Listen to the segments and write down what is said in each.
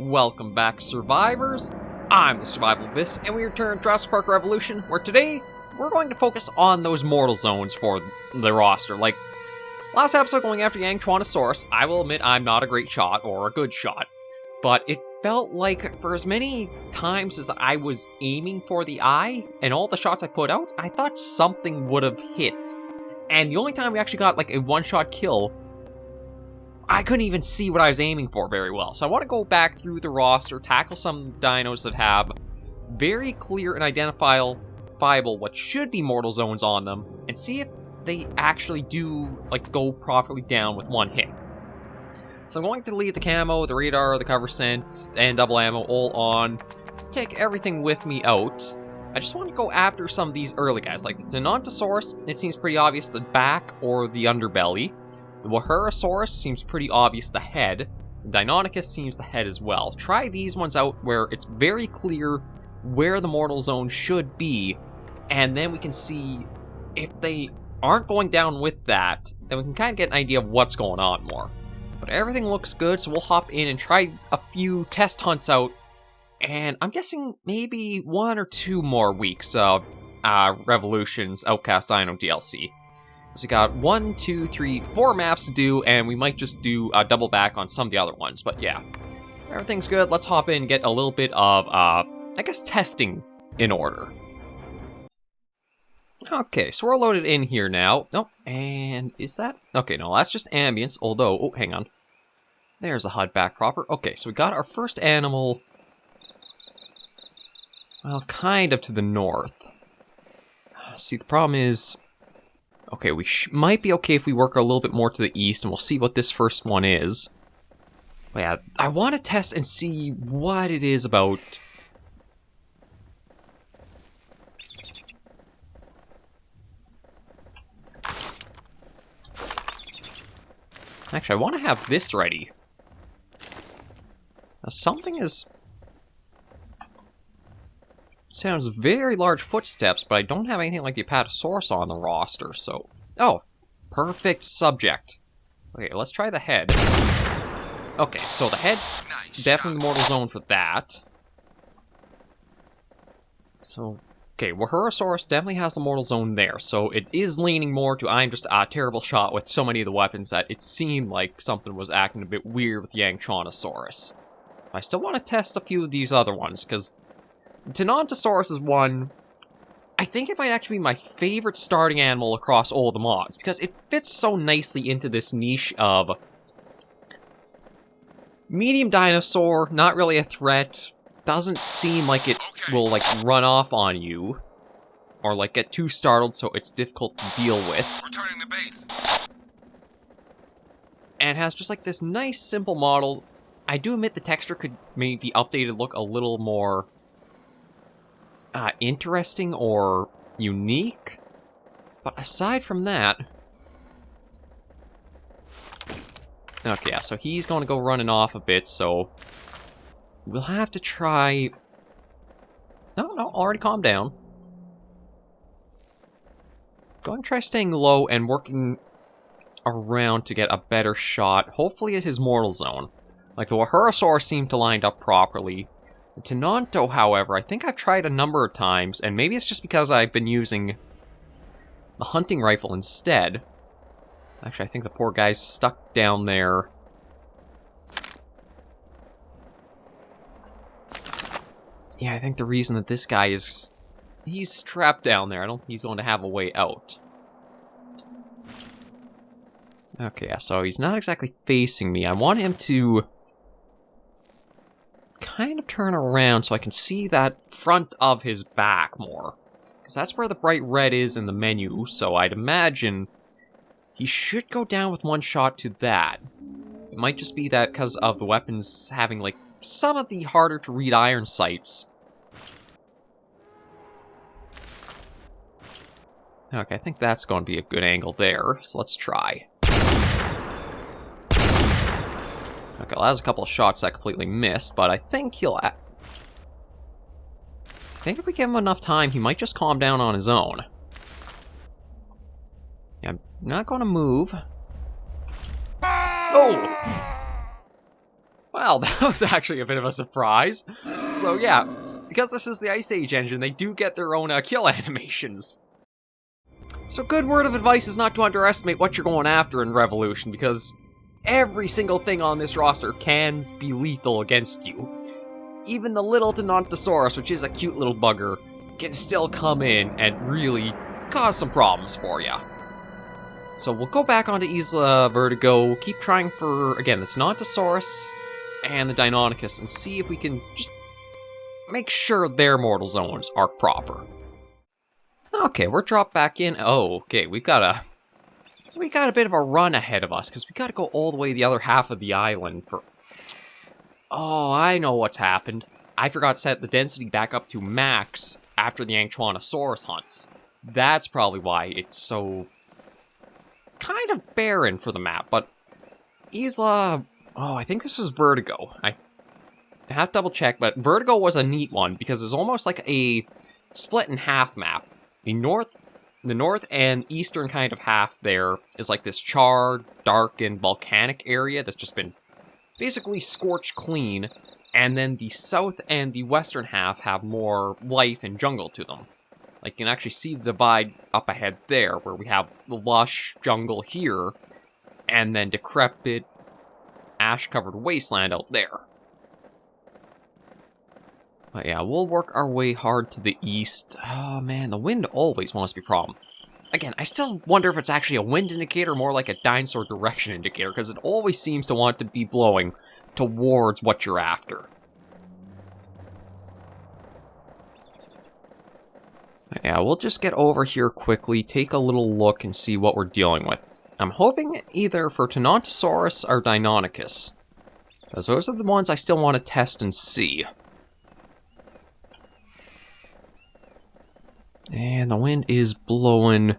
Welcome back, survivors. I'm the SurvivalVis, and we return to Jurassic Park Revolution, where today we're going to focus on those mortal zones for the roster. Like, last episode going after Yangchuanosaurus, I will admit I'm not a great shot or a good shot, but it felt like for as many times as I was aiming for the eye and all the shots I put out, I thought something would have hit. And the only time we actually got like a one-shot kill, I couldn't even see what I was aiming for very well. So I want to go back through the roster, tackle some dinos that have very clear and identifiable what should be mortal zones on them, and see if they actually do like go properly down with one hit. So I'm going to leave the camo, the radar, the cover scent, and double ammo all on. Take everything with me out. I just want to go after some of these early guys, like the Dinosaurs. It seems pretty obvious the back or the underbelly. The Jurassic seems pretty obvious the head. The Dynamicus seems the head as well. Try these ones out where it's very clear where the mortal zone should be, and then we can see if they aren't going down with that, then we can kind of get an idea of what's going on more. But everything looks good, so we'll hop in and try a few test hunts out, and I'm guessing maybe 1 or 2 more weeks of Revolution's Outcast Dino DLC. So we got 1, 2, 3, 4 maps to do, and we might just do a double back on some of the other ones. But yeah, everything's good. Let's hop in and get a little bit of, I guess, testing in order. Okay, so we're loaded in here now. Oh, and is that? Okay, no, that's just ambience, although, oh, hang on. There's the HUD back proper. Okay, so we got our first animal, well, kind of to the north. See, the problem is, okay, we might be okay if we work a little bit more to the east, and we'll see what this first one is. But yeah, I want to test and see what it is about. Actually, I want to have this ready. Now, something is... sounds very large footsteps, but I don't have anything like the Apatosaurus on the roster, so... Oh, perfect subject. Okay, let's try the head. Okay, so the head, definitely the mortal zone for that. So, okay, Jurassic definitely has the mortal zone there, so it is leaning more to I'm just a terrible shot with so many of the weapons that it seemed like something was acting a bit weird with Yangchuanosaurus. I still want to test a few of these other ones, because Dinosaurs is one, I think it might actually be my favorite starting animal across all the mods, because it fits so nicely into this niche of medium dinosaur, not really a threat, doesn't seem like it will like run off on you, or like get too startled so it's difficult to deal with. Returning to base. And has just like this nice simple model. I do admit the texture could maybe updated look a little more interesting or unique, but aside from that... Okay, yeah, so he's going to go running off a bit, so we'll have to try... No, already calmed down. Going to try staying low and working around to get a better shot, hopefully at his mortal zone. Like, the Jurassic seemed to line up properly. The Tenonto, however, I think I've tried a number of times, and maybe it's just because I've been using the hunting rifle instead. Actually, I think the poor guy's stuck down there. Yeah, I think the reason that this guy is... he's trapped down there. I don't think he's going to have a way out. Okay, yeah, so he's not exactly facing me. I want him to kind of turn around so I can see that front of his back more. Because that's where the bright red is in the menu, so I'd imagine he should go down with one shot to that. It might just be that because of the weapons having, like, some of the harder to read iron sights. Okay, I think that's going to be a good angle there, so let's try. Okay, well, that was a couple of shots that completely missed, but I think he'll... I think if we give him enough time, he might just calm down on his own. Yeah, I'm not going to move. Oh! Well, that was actually a bit of a surprise. So yeah, because this is the Ice Age engine, they do get their own kill animations. So good word of advice is not to underestimate what you're going after in Revolution, because every single thing on this roster can be lethal against you. Even the little Dinosaurus, which is a cute little bugger, can still come in and really cause some problems for you. So we'll go back onto Isla Vertigo, keep trying for, again, the Dinosaurus and the Dynamicus, and see if we can just make sure their mortal zones are proper. Okay, we're dropped back in. Oh, okay, we got a bit of a run ahead of us, because we gotta go all the way to the other half of the island for... Oh, I know what's happened. I forgot to set the density back up to max after the Yangchuanosaurus hunts. That's probably why it's so... kind of barren for the map, but Isla... Oh, I think this was Vertigo. I have to double check, but Vertigo was a neat one, because it's almost like a split-in-half map. The north and eastern kind of half there is like this charred, dark, and volcanic area that's just been basically scorched clean, and then the south and the western half have more life and jungle to them. Like, you can actually see the divide up ahead there, where we have the lush jungle here, and then decrepit, ash-covered wasteland out there. But yeah, we'll work our way hard to the east. Oh man, the wind always wants to be a problem. Again, I still wonder if it's actually a wind indicator or more like a dinosaur direction indicator, because it always seems to want to be blowing towards what you're after. Yeah, we'll just get over here quickly, take a little look, and see what we're dealing with. I'm hoping either for Tyrannosaurus or Dynamicus, because those are the ones I still want to test and see. And the wind is blowing.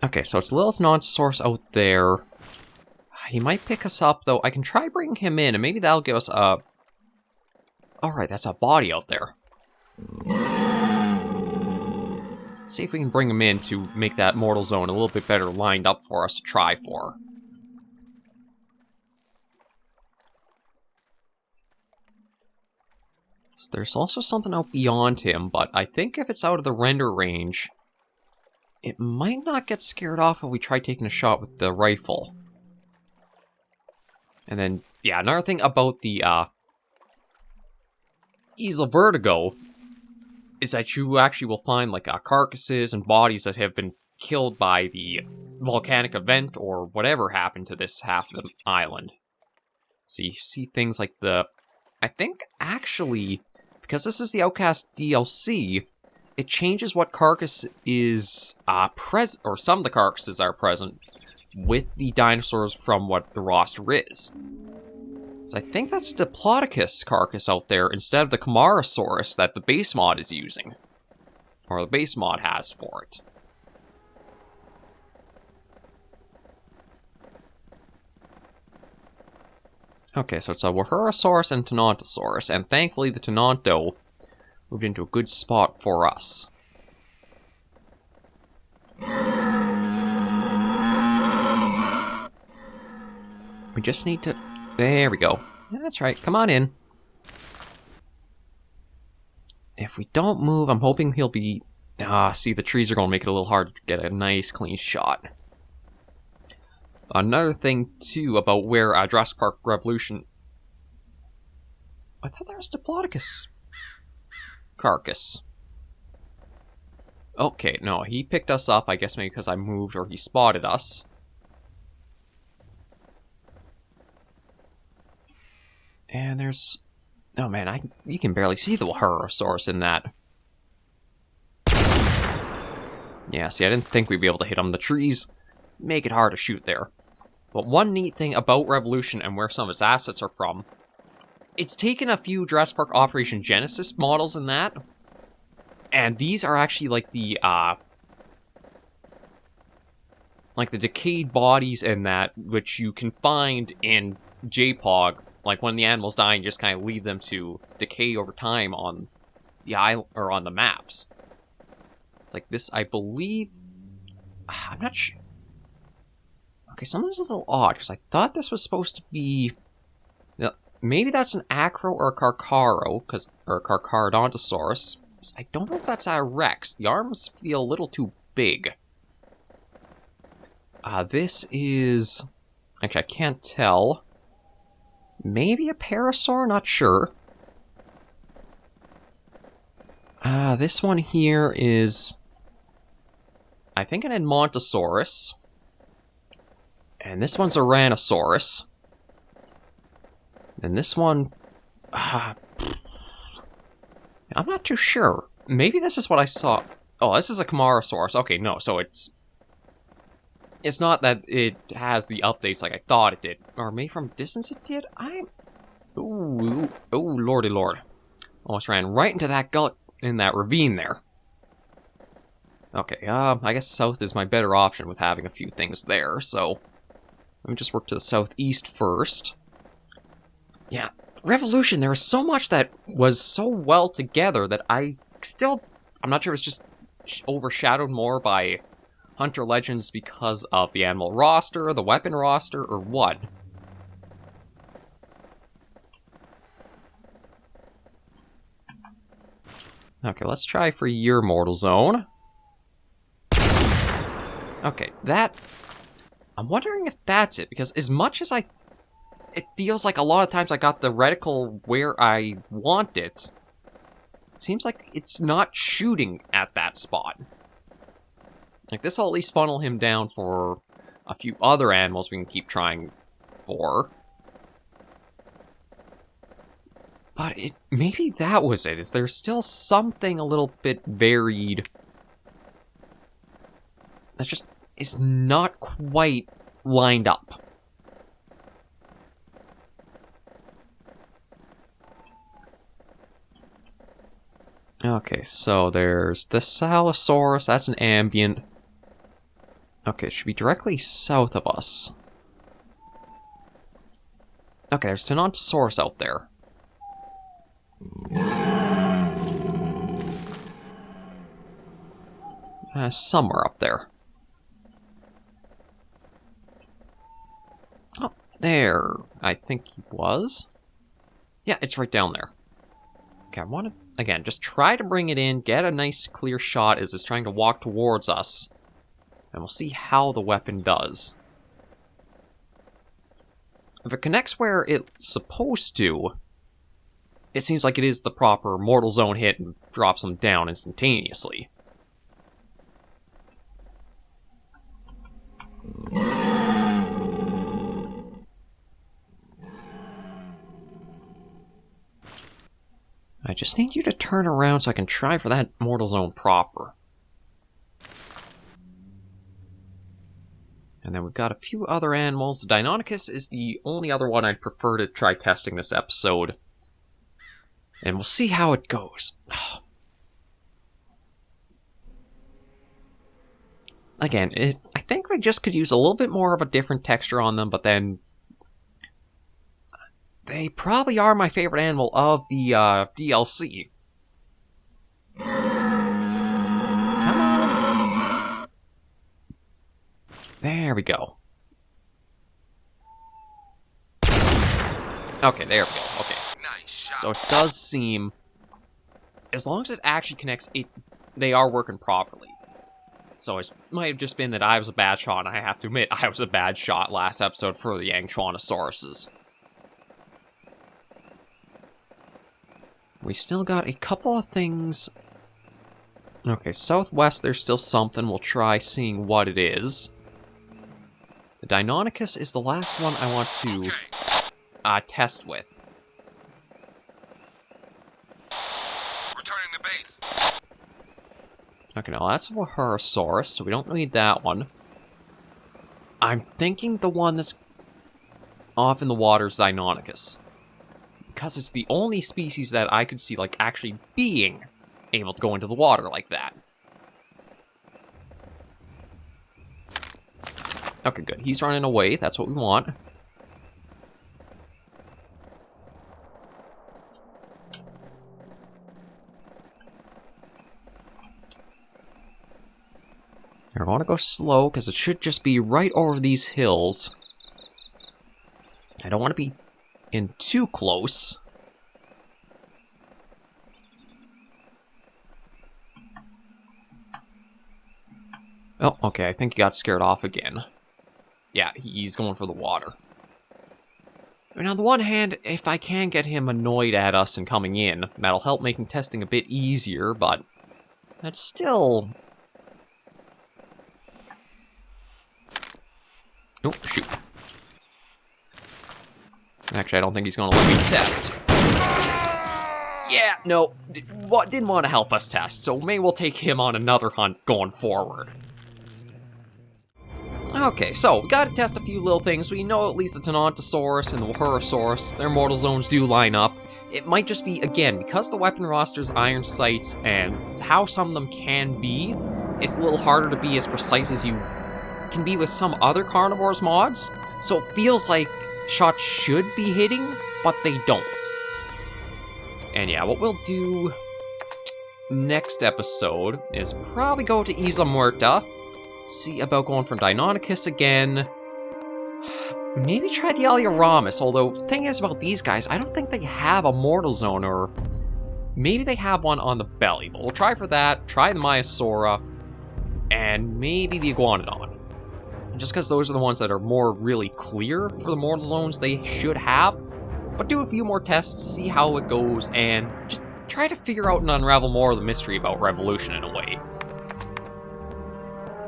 Okay, so it's little Tyrannosaurus out there. He might pick us up, though. I can try bringing him in, and maybe that'll give us a... Alright, that's a body out there. Let's see if we can bring him in to make that mortal zone a little bit better lined up for us to try for. So there's also something out beyond him, but I think if it's out of the render range, it might not get scared off if we try taking a shot with the rifle. And then, yeah, another thing about the Isla Vertigo is that you actually will find like carcasses and bodies that have been killed by the volcanic event or whatever happened to this half of the island. So you see things like the... I think, actually, because this is the Outcast DLC, it changes what carcass is present, or some of the carcasses are present, with the dinosaurs from what the roster is. So I think that's the Diplodocus carcass out there, instead of the Camarasaurus that the base mod is using. Or the base mod has for it. Okay, so it's a Wahurasaurus and Tyrannosaurus, and thankfully the Tynanto moved into a good spot for us. We just need to... There we go. Yeah, that's right, come on in. If we don't move, I'm hoping he'll be... see, the trees are going to make it a little hard to get a nice, clean shot. Another thing, too, about where Jurassic Park Revolution... I thought that was Diplodocus carcass. Okay, no, he picked us up, I guess maybe because I moved or he spotted us. And there's... Oh man, you can barely see the Wahurasaurus in that. Yeah, see, I didn't think we'd be able to hit him. The trees make it hard to shoot there. But one neat thing about Revolution and where some of its assets are from, it's taken a few Jurassic Park Operation Genesis models in that, and these are actually like the decayed bodies in that, which you can find in JPOG. Like when the animals die, you just kind of leave them to decay over time on the island or on the maps. It's like this, I believe. I'm not sure. Okay, something's a little odd, because I thought this was supposed to be... Now, maybe that's an acro or a carcaro, or a carcharodontosaurus. I don't know if that's a rex. The arms feel a little too big. This is... Actually, I can't tell. Maybe a parasaur? Not sure. This one here is... I think an Edmontosaurus. And this one's a Ranosaurus. And this one... I'm not too sure. Maybe this is what I saw. Oh, this is a Camarasaurus. Okay, no, so it's... It's not that it has the updates like I thought it did. Or maybe from distance it did? Ooh, lordy lord. Almost ran right into that gullet in that ravine there. Okay, I guess south is my better option with having a few things there, so... Let me just work to the southeast first. Yeah, Revolution, there was so much that was so well together that I'm not sure if it's just overshadowed more by Hunter Legends because of the animal roster, the weapon roster, or what. Okay, let's try for your mortal zone. Okay, that... I'm wondering if that's it, because as much as it feels like a lot of times I got the reticle where I want it, it seems like it's not shooting at that spot. Like, this will at least funnel him down for a few other animals we can keep trying for. But maybe that was it. Is there still something a little bit varied that just is not quite lined up? Okay, so there's the Salosaurus. That's an ambient. Okay, it should be directly south of us. Okay, there's Tenontosaurus out there. Somewhere up there. Oh, there. I think he was. Yeah, it's right down there. Okay, I want to, again, just try to bring it in, get a nice clear shot as it's trying to walk towards us. And we'll see how the weapon does. If it connects where it's supposed to, it seems like it is the proper mortal zone hit and drops them down instantaneously. I just need you to turn around so I can try for that mortal zone proper. And then we've got a few other animals. The Dynamicus is the only other one I'd prefer to try testing this episode. And we'll see how it goes. Again, I think they just could use a little bit more of a different texture on them, but then... They probably are my favorite animal of the DLC. Come on. There we go. Okay, there we go. Okay. Nice shot. So it does seem, as long as it actually connects, they are working properly. So it might have just been that I was a bad shot, and I have to admit, I was a bad shot last episode for the Yangchuanosauruses. We still got a couple of things. Okay, southwest, there's still something. We'll try seeing what it is. The Deinonychus is the last one I want to test with. Returning to base. Okay, now that's a Waharasaurus, so we don't need that one. I'm thinking the one that's off in the water is Deinonychus. Because it's the only species that I could see, like, actually being able to go into the water like that. Okay, good. He's running away. That's what we want. want to go slow because it should just be right over these hills. I don't want to be in too close. Oh, okay, I think he got scared off again. Yeah, he's going for the water. I mean, on the one hand, if I can get him annoyed at us and coming in, that'll help making testing a bit easier, but that's still... Oh, shoot. Actually, I don't think he's going to let me test. Yeah, no, didn't want to help us test, so maybe we'll take him on another hunt going forward. Okay, so we gotta test a few little things. We know at least the Dinosaurs and the Wahurasaurus, their mortal zones do line up. It might just be, again, because the weapon roster's iron sights and how some of them can be, it's a little harder to be as precise as you can be with some other carnivores mods. So it feels like shots should be hitting, but they don't. And yeah, what we'll do next episode is probably go to Isla Muerta, see about going for Dynamicus again. Maybe try the Alioramus, although the thing is about these guys, I don't think they have a mortal zone, or maybe they have one on the belly, but we'll try for that, try the Maiasaura, and maybe the Iguanodon. Just because those are the ones that are more really clear for the mortal zones they should have. But do a few more tests, see how it goes, and just try to figure out and unravel more of the mystery about Revolution in a way.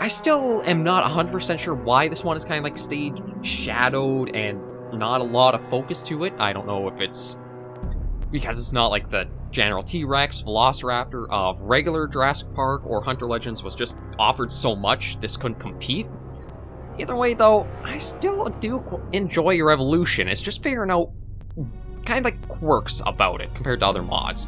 I still am not 100% sure why this one is kind of like stayed shadowed and not a lot of focus to it. I don't know if it's because it's not like the General T-Rex, Velociraptor of regular Jurassic Park or Hunter Legends was just offered so much this couldn't compete. Either way though, I still do enjoy your Revolution. It's just figuring out kind of like quirks about it compared to other mods.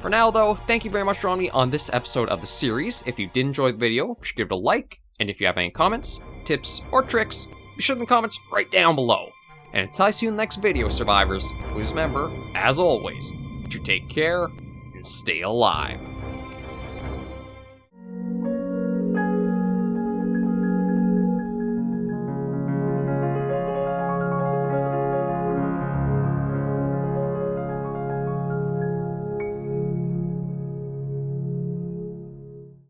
For now though, thank you very much for joining me on this episode of the series. If you did enjoy the video, be sure to give it a like, and if you have any comments, tips, or tricks, be sure in the comments right down below. And until I see you in the next video, survivors, please remember, as always, to take care and stay alive.